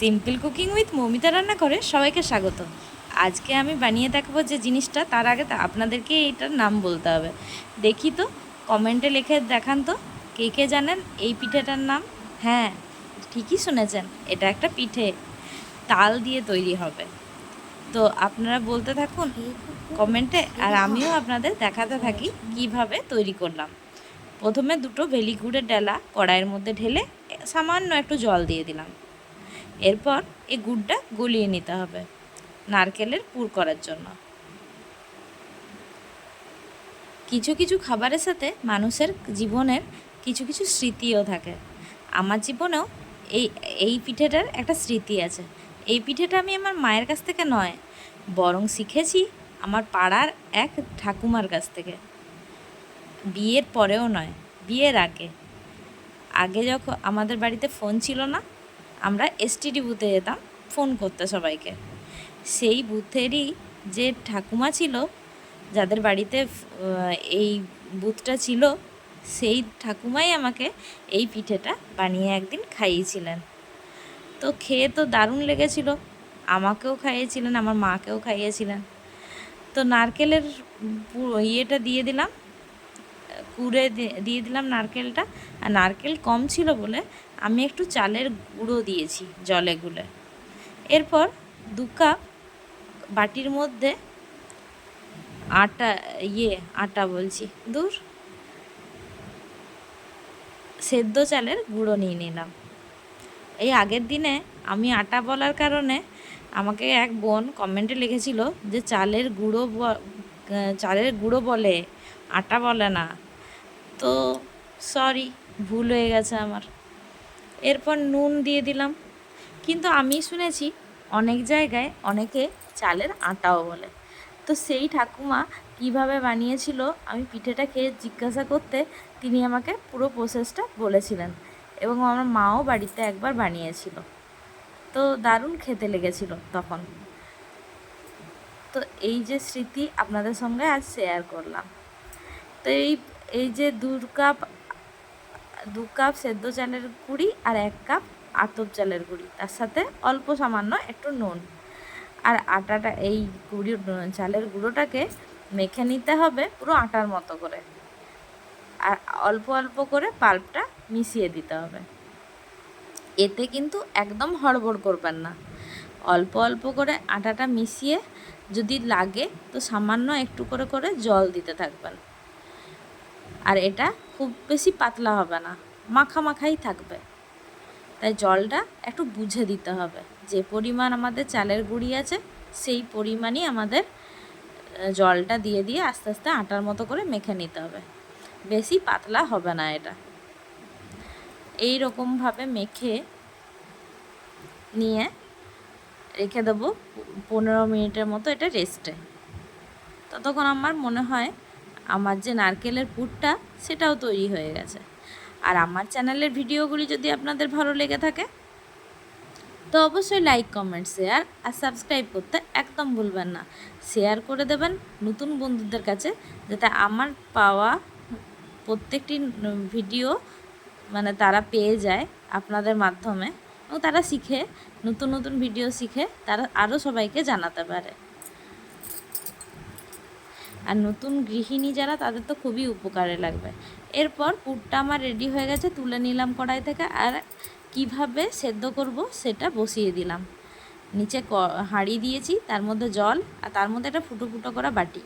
Simple cooking with Moumita রান্না করে সবাইকে স্বাগত। আজকে আমি বানিয়ে দেখাবো যে জিনিসটা, তার আগে আপনাদেরকে এইটার নাম বলতে হবে। দেখি তো, কমেন্টে লিখে দেখান তো কে কে জানেন এই পিঠেটার নাম। হ্যাঁ, ঠিকই শুনেছেন, এটা একটা পিঠে, তাল দিয়ে তৈরি হবে। তো আপনারা বলতে থাকুন কমেন্টে, আর আমিও আপনাদের দেখাতে থাকি কিভাবে তৈরি করলাম। প্রথমে দুটো বেলি গুড়ের ডালা কড়াইয়ের মধ্যে ঢেলে সামান্য একটু জল দিয়ে দিলাম। এরপর এই গুড়টা গলিয়ে নিতে হবে নারকেলের পুর করার জন্য। কিছু কিছু খাবারের সাথে মানুষের জীবনের কিছু কিছু স্মৃতিও থাকে। আমার জীবনেও এই এই পিঠেটার একটা স্মৃতি আছে। এই পিঠেটা আমি আমার মায়ের কাছ থেকে নয়, বরং শিখেছি আমার পাড়ার এক ঠাকুমার কাছ থেকে। বিয়ের পরেও নয়, বিয়ের আগে। আগে যখন আমাদের বাড়িতে ফোন ছিল না, আমরা এসটিডি বুথে যেতাম ফোন করতে সবাইকে। সেই বুথেরই যে ঠাকুমা ছিল, যাদের বাড়িতে এই বুথটা ছিল, সেই ঠাকুমাই আমাকে এই পিঠেটা বানিয়ে একদিন খাইয়েছিলেন। তো খেয়ে তো দারুণ লেগেছিল, আমাকেও খাইয়েছিলেন, আমার মাকেও খাইয়েছিলেন। তো নারকেলের ইয়েটা দিয়ে দিলাম, কুড়ে দিয়ে দিলাম নারকেলটা। আর নারকেল কম ছিল বলে আমি একটু চালের গুঁড়ো দিয়েছি জলে গুলে। এরপর 2 কাপ বাটির মধ্যে সেদ্ধ চালের গুঁড়ো নিয়ে নিলাম। এই আগের দিনে আমি আটা বলার কারণে আমাকে এক বোন কমেন্টে লিখেছিল যে চালের গুঁড়ো বলে, আটা বলে না। তো সরি, ভুল হয়ে গেছে আমার। এরপর নুন দিয়ে দিলাম, কিন্তু আমি শুনেছি অনেক জায়গায় অনেকে চালের আটাও বলে। তো সেই ঠাকুমা কিভাবে বানিয়েছিল আমি পিঠেটা খেয়ে জিজ্ঞাসা করতে তিনি আমাকে পুরো প্রসেসটা বলেছিলেন, এবং আমার মাও বাড়িতে একবার বানিয়েছিল। তো দারুণ খেতে লেগেছিল তখন। তো এই যে স্মৃতি আপনাদের সঙ্গে আজ শেয়ার করলাম। তো এই যে 2 কাপ সেদ্ধ চালের গুঁড়ি আর 1 কাপ আতপ চালের গুঁড়ি, তার সাথে অল্প সামান্য একটু নুন আর আটাটা, এই চালের গুঁড়োটাকে মেখে নিতে হবে পুরো আটার মতো করে। আর অল্প অল্প করে পাল্পটা মিশিয়ে দিতে হবে। এতে কিন্তু একদম হড়বড় করবেন না, অল্প অল্প করে আটাটা মিশিয়ে যদি লাগে তো সামান্য একটু করে করে জল দিতে থাকবেন। আর এটা খুব বেশি পাতলা হবে না, মাখা মাখাই থাকবে। তাই জলটা একটু বুঝে দিতে হবে, যে পরিমাণ আমাদের চালের গুঁড়ি আছে সেই পরিমাণই আমাদের জলটা দিয়ে দিয়ে আস্তে আস্তে আটার মতো করে মেখে নিতে হবে। বেশি পাতলা হবে না এটা। এই রকমভাবে মেখে নিয়ে রেখে দেবো 15 মিনিটের মতো এটা রেস্টে। ততক্ষণ আমার মনে হয় আমার যে নারকেলের পুরটা সেটাও তৈরি হয়ে গেছে। আর আমার চ্যানেলের ভিডিওগুলি যদি আপনাদের ভালো লেগে থাকে তো অবশ্যই লাইক, কমেন্ট, শেয়ার আর সাবস্ক্রাইব করতে একদম ভুলবেন না। শেয়ার করে দেবেন নতুন বন্ধুদের কাছে, যাতে আমার পাওয়া প্রত্যেকটি ভিডিও তারা পেয়ে যায় আপনাদের মাধ্যমে, এবং তারা শিখে, নতুন নতুন ভিডিও শিখে তারা আরও সবাইকে জানাতে পারে। আর নতুন গৃহিণী যারা, তাদের তো খুবই উপকারে লাগবে। এরপর পুরটা আমার রেডি হয়ে গেছে, তুলে নিলাম কড়াই থেকে। আর কিভাবে সেদ্ধ করব সেটা বসিয়ে দিলাম। নিচে হাঁড়ি দিয়েছি, তার মধ্যে জল, আর তার মধ্যে একটা ফুটো ফুটো করা বাটি।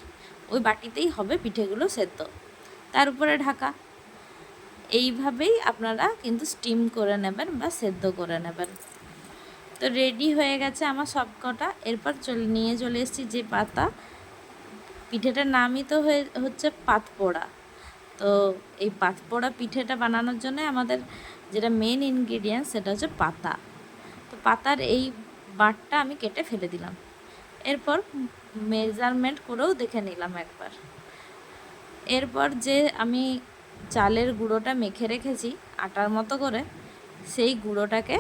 ওই বাটিতেই হবে পিঠেগুলো সেদ্ধ, তার উপরে ঢাকা। এইভাবেই আপনারা কিন্তু স্টিম করে নেবেন বা সেদ্ধ করে নেবেন। তো রেডি হয়ে গেছে আমার সব কটা। এরপর নিয়ে চলে এসেছি যে পাতা, পিঠেটার নামই তো হচ্ছে পাতপোড়া। তো এই পাতপোড়া পিঠেটা বানানোর জন্য আমাদের যেটা মেন ইনগ্রিডিয়েন্টস সেটা হচ্ছে পাতা। তো পাতার এই বাটটা আমি কেটে ফেলে দিলাম। এরপর মেজারমেন্ট করেও দেখে নিলাম একবার। এরপর যে আমি চালের গুঁড়োটা মেখে রেখেছি আটার মতো করে, সেই গুঁড়োটাকে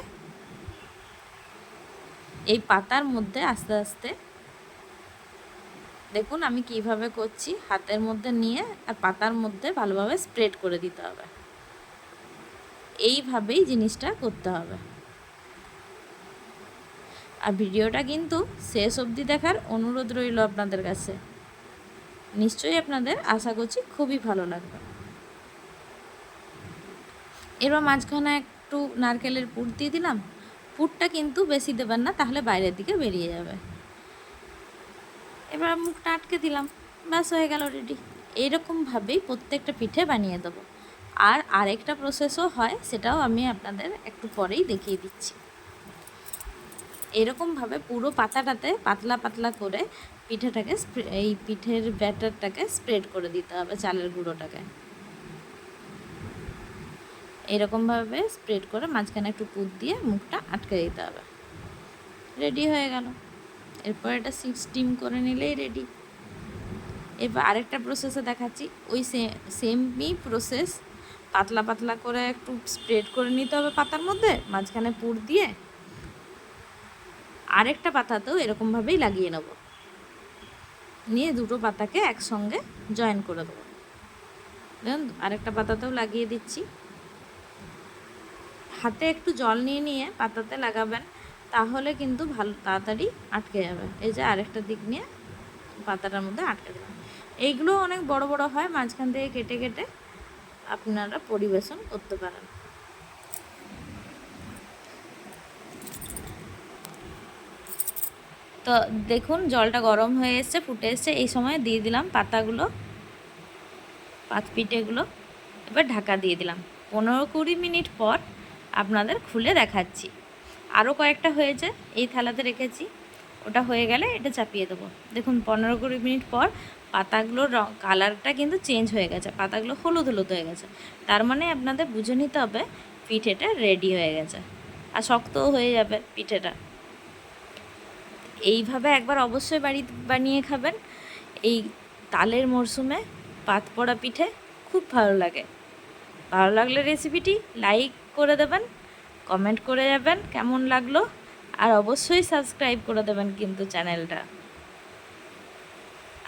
এই পাতার মধ্যে আস্তে আস্তে, দেখুন আমি কিভাবে করছি, হাতের মধ্যে নিয়ে আর পাতার মধ্যে ভালোভাবে স্প্রেড করে দিতে হবে। এইভাবেই জিনিসটা করতে হবে। আর ভিডিওটা কিন্তু শেষ অবধি দেখার অনুরোধ রইল আপনাদের কাছে। নিশ্চয়ই আপনাদের আশা করছি খুবই ভালো লাগবে। এবার মাঝখানে একটু নারকেলের পুর দিয়ে দিলাম। পুরটা কিন্তু বেশি দেবেন না, তাহলে বাইরের দিকে বেরিয়ে যাবে। এবার মুখটা আটকে দিলাম, ব্যাস হয়ে গেল রেডি। এইরকমভাবেই প্রত্যেকটা পিঠে বানিয়ে দেবো। আর আরেকটা প্রসেসও হয়, সেটাও আমি আপনাদের একটু পরেই দেখিয়ে দিচ্ছি। এরকমভাবে পুরো পাতাটাতে পাতলা পাতলা করে পিঠেটাকে এই পিঠের ব্যাটারটাকে স্প্রেড করে দিতে হবে, চালের গুঁড়োটাকে এরকমভাবে স্প্রেড করে মাঝখানে একটু পুর দিয়ে মুখটা আটকে দিতে হবে। রেডি হয়ে গেল। এরপর এটা স্টিম করে নিলেই রেডি। এবার আরেকটা প্রসেসে দেখাচ্ছি, ওই সেমই প্রসেস। পাতলা পাতলা করে একটু স্প্রেড করে নিতে হবে পাতার মধ্যে, মাঝখানে পুর দিয়ে আরেকটা পাতাতেও এরকমভাবেই লাগিয়ে নেব, নিয়ে দুটো পাতাকে একসঙ্গে জয়েন করে দেবো। দেখুন আরেকটা পাতাতেও লাগিয়ে দিচ্ছি। হাতে একটু জল নিয়ে নিয়ে পাতাতে লাগাবেন, তাহলে কিন্তু ভালো তাড়াতাড়ি আটকে যাবে। এই যে আরেকটা দিক নিয়ে পাতাটার মধ্যে আটকে দেবেন। এইগুলো অনেক বড় বড় হয়, মাঝখান থেকে কেটে কেটে আপনারা পরিবেশন করতে পারেন। তো দেখুন জলটা গরম হয়ে এসছে, ফুটে এসছে। এই সময় দিয়ে দিলাম পাতাগুলো, পিঠেগুলো। এবার ঢাকা দিয়ে দিলাম। 15-20 মিনিট পর আপনাদের খুলে দেখাচ্ছি। আরও কয়েকটা হয়েছে, এই থালাতে রেখেছি, ওটা হয়ে গেলে এটা চাপিয়ে দেবো। দেখুন 15-20 মিনিট পর পাতাগুলোর কালারটা কিন্তু চেঞ্জ হয়ে গেছে, পাতাগুলো হলুদ হলুদ হয়ে গেছে। তার মানে আপনাদের বুঝে নিতে হবে পিঠেটা রেডি হয়ে গেছে। আর শক্তও হয়ে যাবে পিঠেটা। এইভাবে একবার অবশ্যই বানিয়ে খাবেন। এই তালের মরশুমে পাত পোড়া পিঠে খুব ভালো লাগে। ভালো লাগলে রেসিপিটি লাইক করে দেবেন, কমেন্ট করে যাবেন কেমন লাগলো, আর অবশ্যই সাবস্ক্রাইব করে দেবেন কিন্তু চ্যানেলটা।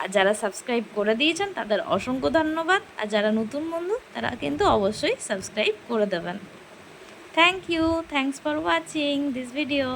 আর যারা সাবস্ক্রাইব করে দিয়েছেন তাদের অসংখ্য ধন্যবাদ। আর যারা নতুন বন্ধু তারা কিন্তু অবশ্যই সাবস্ক্রাইব করে দেবেন। Thank you, thanks for watching this video.